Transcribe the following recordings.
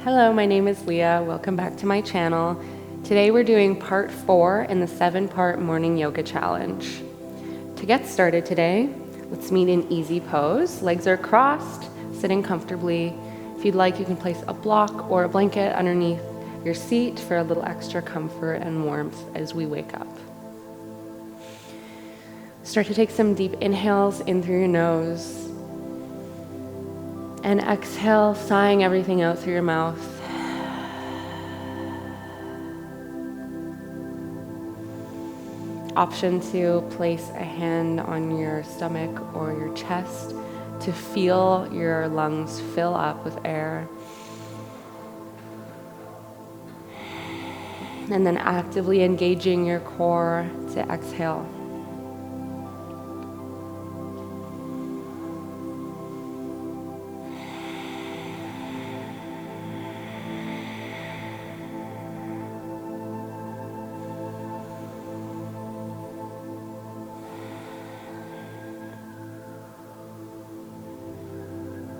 Hello, my name is Leah. Welcome back to my channel. Today we're doing part 4 in the 7-part morning yoga challenge. To get started today, let's meet in easy pose. Legs are crossed, sitting comfortably. If you'd like, you can place a block or a blanket underneath your seat for a little extra comfort and warmth as we wake up. Start to take some deep inhales in through your nose. And exhale, sighing everything out through your mouth. Option to place a hand on your stomach or your chest to feel your lungs fill up with air. And then actively engaging your core to exhale.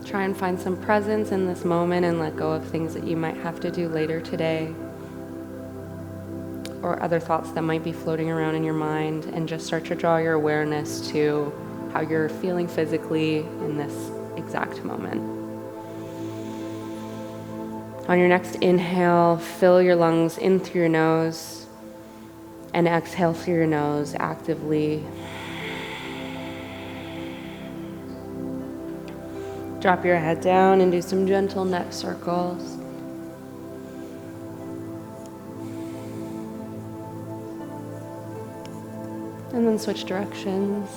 Try and find some presence in this moment and let go of things that you might have to do later today, or other thoughts that might be floating around in your mind, and just start to draw your awareness to how you're feeling physically in this exact moment. On your next inhale, fill your lungs in through your nose and exhale through your nose actively. Drop your head down and do some gentle neck circles. And then switch directions.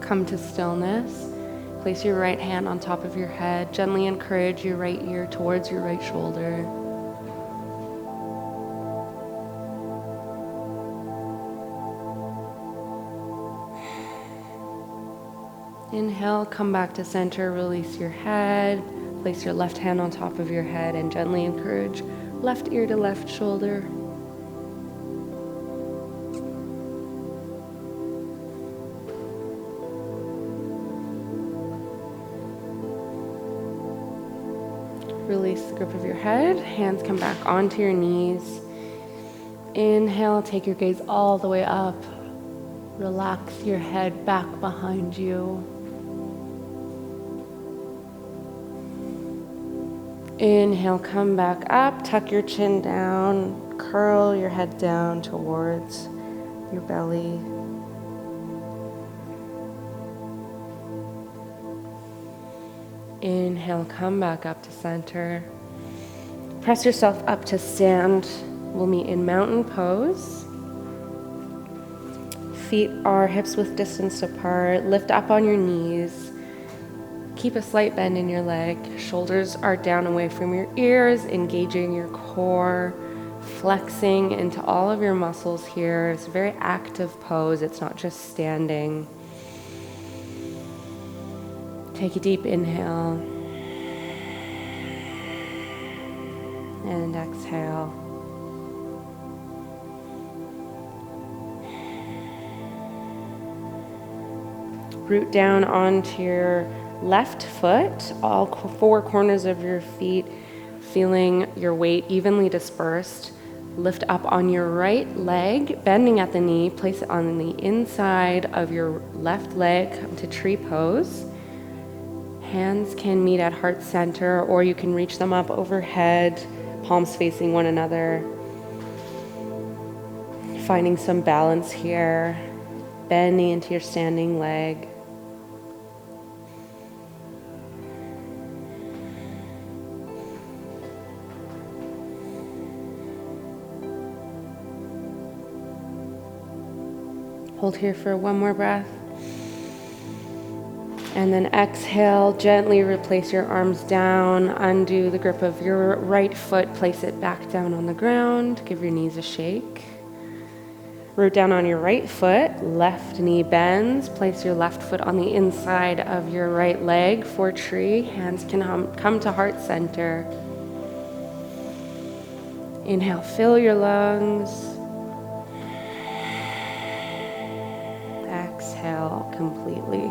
Come to stillness. Place your right hand on top of your head. Gently encourage your right ear towards your right shoulder. Inhale, come back to center, release your head. Place your left hand on top of your head and gently encourage left ear to left shoulder. Release the grip of your head. Hands come back onto your knees. Inhale, take your gaze all the way up. Relax your head back behind you. Inhale, come back up. Tuck your chin down. Curl your head down towards your belly. Inhale, come back up to center. Press yourself up to stand. We'll meet in mountain pose. Feet are hips width distance apart. Lift up on your knees. Keep a slight bend in your leg. Shoulders are down away from your ears, engaging your core, flexing into all of your muscles here. It's a very active pose. It's not just standing. Take a deep inhale and exhale. Root down onto your left foot, all 4 corners of your feet, feeling your weight evenly dispersed. Lift up on your right leg, bending at the knee. Place it on the inside of your left leg. Come to tree pose. Hands can meet at heart center, or you can reach them up overhead, palms facing one another. Finding some balance here, bending into your standing leg. Hold here for one more breath. And then exhale, gently replace your arms down, undo the grip of your right foot, place it back down on the ground, give your knees a shake. Root down on your right foot, left knee bends, place your left foot on the inside of your right leg for tree. Hands can come to heart center. Inhale, fill your lungs. Exhale completely.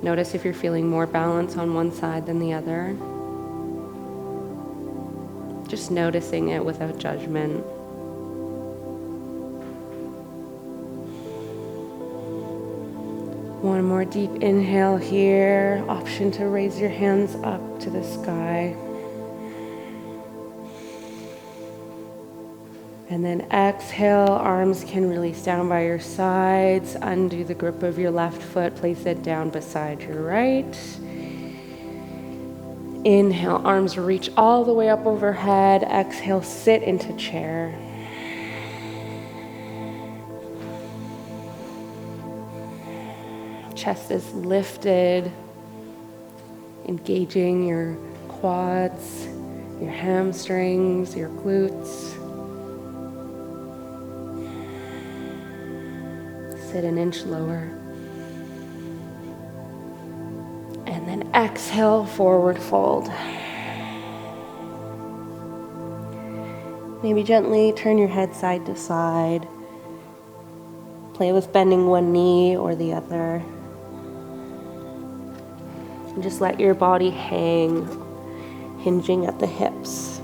Notice if you're feeling more balance on one side than the other. Just noticing it without judgment. One more deep inhale here. Option to raise your hands up to the sky. And then exhale, arms can release down by your sides. Undo the grip of your left foot, place it down beside your right. Inhale, arms reach all the way up overhead. Exhale, sit into chair. Chest is lifted, engaging your quads, your hamstrings, your glutes. Sit an inch lower. And then exhale, forward fold. Maybe gently turn your head side to side. Play with bending one knee or the other. And just let your body hang, hinging at the hips.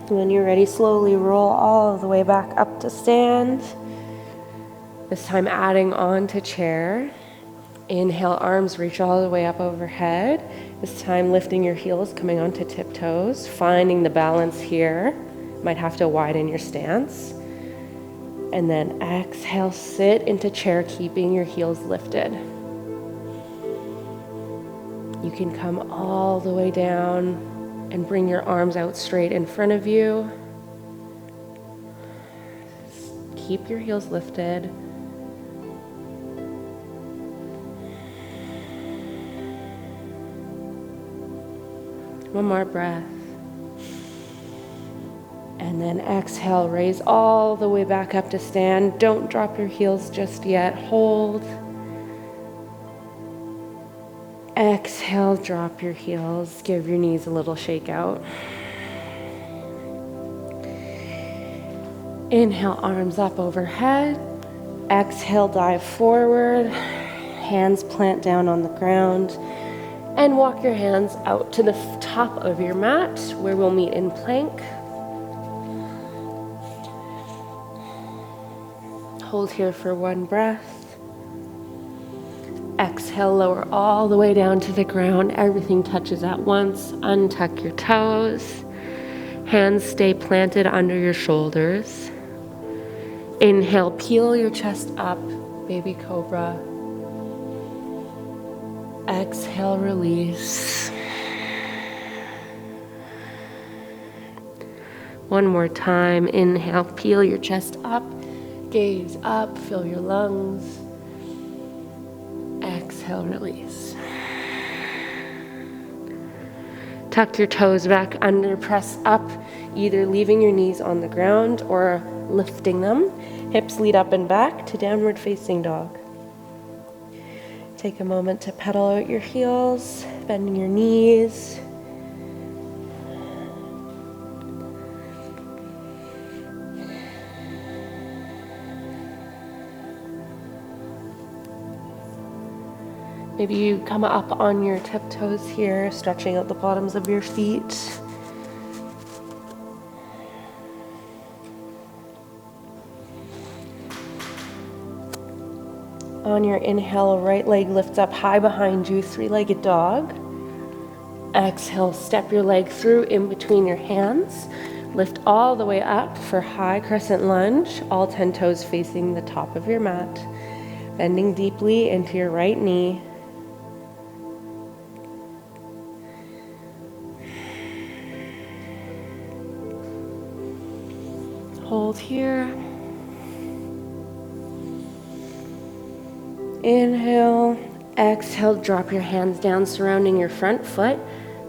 When you're ready, slowly roll all the way back up to stand. This time adding on to chair. Inhale, arms reach all the way up overhead. This time lifting your heels, coming onto tiptoes, finding the balance here. Might have to widen your stance. And then exhale, sit into chair, keeping your heels lifted. You can come all the way down and bring your arms out straight in front of you. Keep your heels lifted. One more breath. And then exhale, raise all the way back up to stand. Don't drop your heels just yet. Hold. Exhale, drop your heels. Give your knees a little shake out. Inhale, arms up overhead. Exhale, dive forward. Hands plant down on the ground. And walk your hands out to the top of your mat where we'll meet in plank. Hold here for one breath. Exhale, lower all the way down to the ground. Everything touches at once. Untuck your toes. Hands stay planted under your shoulders. Inhale, peel your chest up, baby cobra. Exhale, release. One more time. Inhale, peel your chest up. Gaze up, fill your lungs. Exhale, release. Tuck your toes back under, press up, either leaving your knees on the ground or lifting them. Hips lead up and back to downward facing dog. Take a moment to pedal out your heels, bending your knees. Maybe you come up on your tiptoes here, stretching out the bottoms of your feet. On your inhale, right leg lifts up high behind you, three-legged dog. Exhale, step your leg through in between your hands. Lift all the way up for high crescent lunge, all 10 toes facing the top of your mat. Bending deeply into your right knee. Hold here. Inhale, exhale, drop your hands down surrounding your front foot.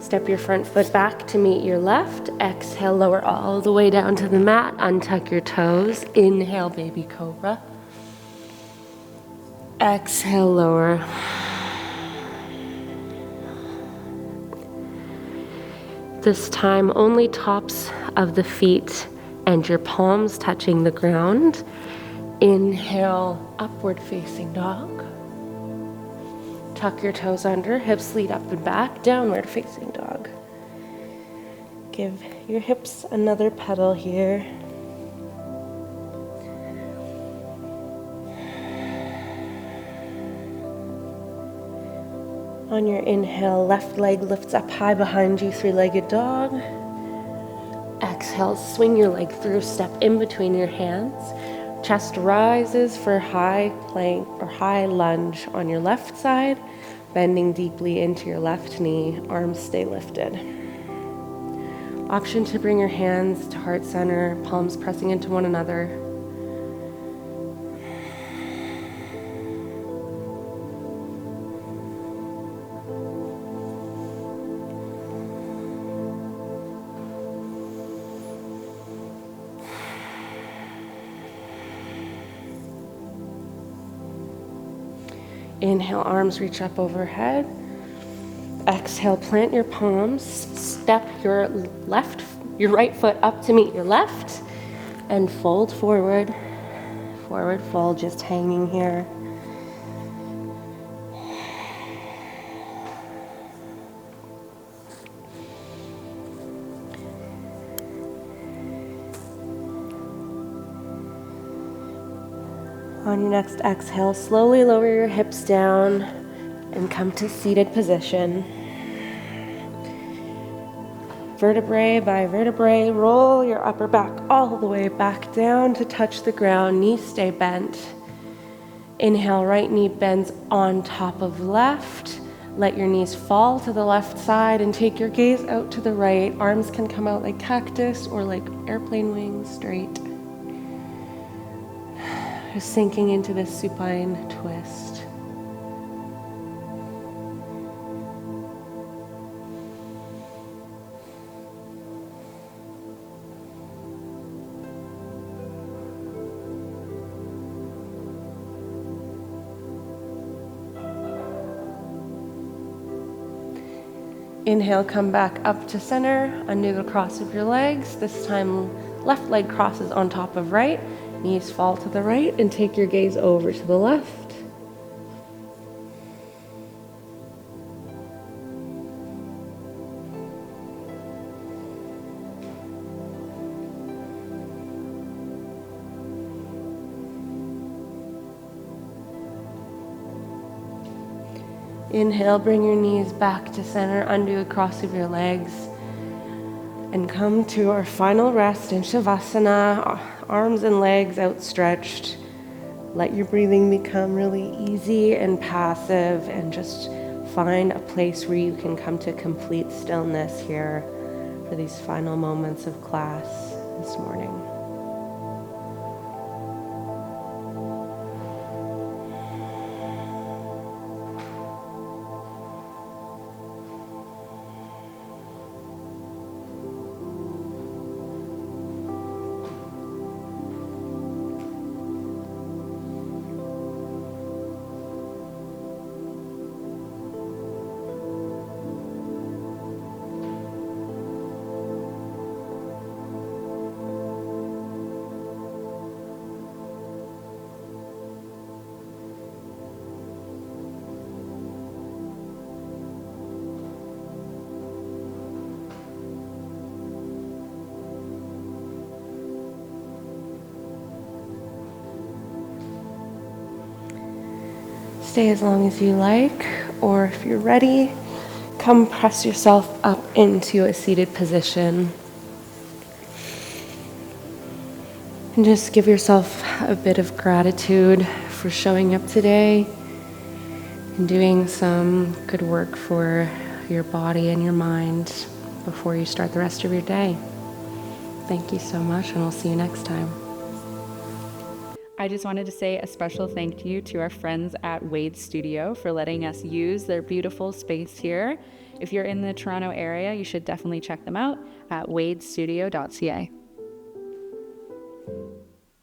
Step your front foot back to meet your left. Exhale, lower all the way down to the mat. Untuck your toes. Inhale, baby cobra. Exhale, lower. This time, only tops of the feet and your palms touching the ground. Inhale, upward facing dog. Tuck your toes under, hips lead up and back, downward facing dog. Give your hips another pedal here. On your inhale, left leg lifts up high behind you, three-legged dog. Exhale, swing your leg through, step in between your hands. Chest rises for high plank or high lunge on your left side, bending deeply into your left knee, arms stay lifted. Option to bring your hands to heart center, palms pressing into one another. Inhale, arms reach up overhead. Exhale, plant your palms, step your right foot up to meet your left, and fold forward. Forward fold, just hanging here. On your next exhale, slowly lower your hips down and come to seated position. Vertebrae by vertebrae, roll your upper back all the way back down to touch the ground, knees stay bent. Inhale, right knee bends on top of left. Let your knees fall to the left side and take your gaze out to the right. Arms can come out like cactus or like airplane wings, straight. Just sinking into this supine twist. Inhale, come back up to center, undo the cross of your legs. This time, left leg crosses on top of right. Knees fall to the right and take your gaze over to the left. Inhale, bring your knees back to center, undo the cross of your legs, and come to our final rest in Shavasana, arms and legs outstretched. Let your breathing become really easy and passive, and just find a place where you can come to complete stillness here for these final moments of class this morning. Stay as long as you like, or if you're ready, come press yourself up into a seated position. And just give yourself a bit of gratitude for showing up today and doing some good work for your body and your mind before you start the rest of your day. Thank you so much, and we'll see you next time. I just wanted to say a special thank you to our friends at Wade Studio for letting us use their beautiful space here. If you're in the Toronto area, you should definitely check them out at wadestudio.ca.